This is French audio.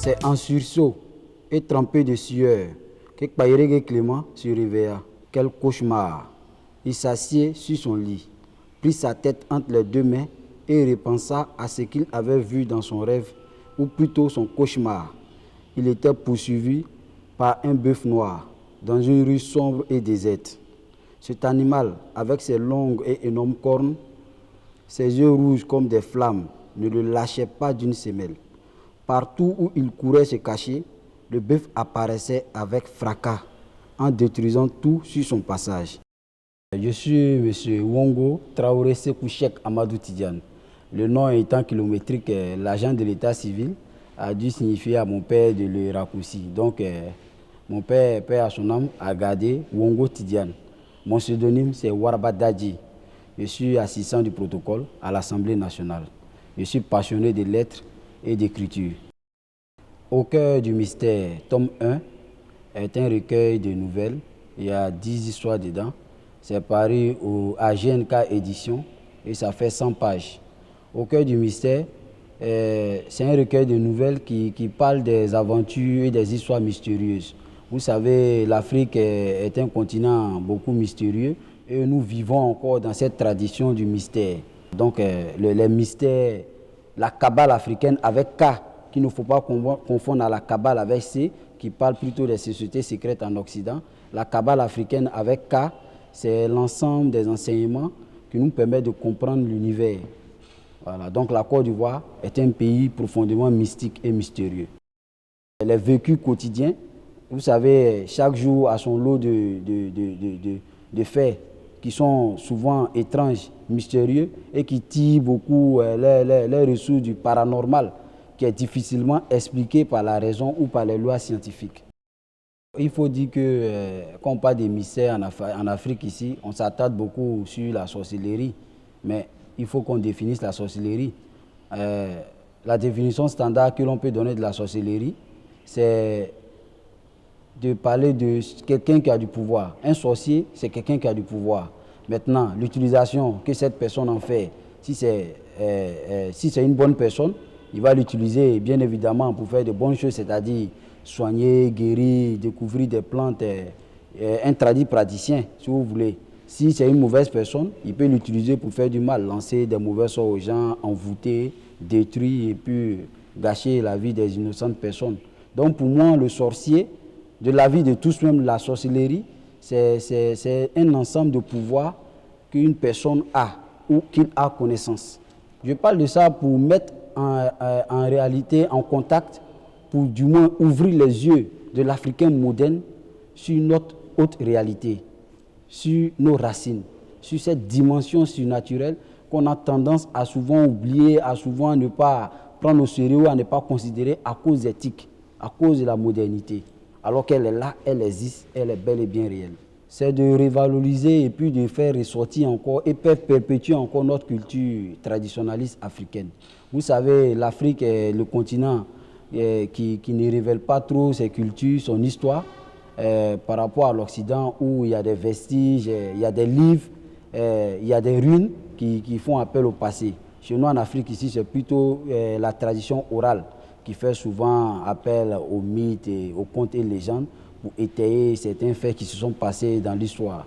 C'est en sursaut et trempé de sueur que Kpairege Clément se réveilla. Quel cauchemar! Il s'assied sur son lit, prit sa tête entre les deux mains et repensa à ce qu'il avait vu dans son rêve, ou plutôt son cauchemar. Il était poursuivi par un bœuf noir dans une rue sombre et déserte. Cet animal, avec ses longues et énormes cornes, ses yeux rouges comme des flammes, ne le lâchait pas d'une semelle. Partout où il courait se cacher, le bœuf apparaissait avec fracas, en détruisant tout sur son passage. Je suis M. Wongo Traoré Sékou Cheikh Amadou Tidiane. Le nom étant kilométrique, l'agent de l'état civil a dû signifier à mon père de le raccourcir. Donc, mon père à son âme, a gardé Wongo Tidiane. Mon pseudonyme, c'est Warba Dadji. Je suis assistant du protocole à l'Assemblée nationale. Je suis passionné de lettres et d'écriture. Au cœur du mystère, tome 1, est un recueil de nouvelles. Il y a 10 histoires dedans. C'est paru à GNK Édition et ça fait 100 pages. Au cœur du mystère, c'est un recueil de nouvelles qui parle des aventures et des histoires mystérieuses. Vous savez, l'Afrique est un continent beaucoup mystérieux et nous vivons encore dans cette tradition du mystère. Donc, les mystères, la Kabbale africaine avec K, qu'il ne faut pas confondre à la Kabbale avec C, qui parle plutôt des sociétés secrètes en Occident. La Kabbale africaine avec K, c'est l'ensemble des enseignements qui nous permettent de comprendre l'univers. Voilà. Donc la Côte d'Ivoire est un pays profondément mystique et mystérieux. Les vécus quotidiens, vous savez, chaque jour a son lot de faits qui sont souvent étranges, mystérieux et qui tirent beaucoup les ressources du paranormal qui est difficilement expliqué par la raison ou par les lois scientifiques. Il faut dire que quand on parle des mystères en Afrique ici, on s'attarde beaucoup sur la sorcellerie, mais il faut qu'on définisse la sorcellerie. La définition standard que l'on peut donner de la sorcellerie, c'est de parler de quelqu'un qui a du pouvoir. Un sorcier, c'est quelqu'un qui a du pouvoir. Maintenant, l'utilisation que cette personne en fait, si c'est une bonne personne, il va l'utiliser bien évidemment pour faire de bonnes choses, c'est-à-dire soigner, guérir, découvrir des plantes, un praticien, si vous voulez. Si c'est une mauvaise personne, il peut l'utiliser pour faire du mal, lancer des mauvais sorts aux gens, envoûter, détruire et puis gâcher la vie des innocentes personnes. Donc pour moi, le sorcier, de la vie de tous, même la sorcellerie, c'est un ensemble de pouvoirs qu'une personne a ou qu'il a connaissance. Je parle de ça pour mettre en réalité en contact, pour du moins ouvrir les yeux de l'Africain moderne sur notre haute réalité, sur nos racines, sur cette dimension surnaturelle qu'on a tendance à souvent oublier, à souvent ne pas prendre au sérieux, à ne pas considérer à cause éthique, à cause de la modernité. Alors qu'elle est là, elle existe, elle est bel et bien réelle. C'est de revaloriser et puis de faire ressortir encore et perpétuer encore notre culture traditionnaliste africaine. Vous savez, l'Afrique est le continent qui ne révèle pas trop ses cultures, son histoire, par rapport à l'Occident où il y a des vestiges, il y a des livres, il y a des ruines qui font appel au passé. Chez nous en Afrique ici, c'est plutôt la tradition orale qui fait souvent appel aux mythes, aux contes et légendes pour étayer certains faits qui se sont passés dans l'histoire.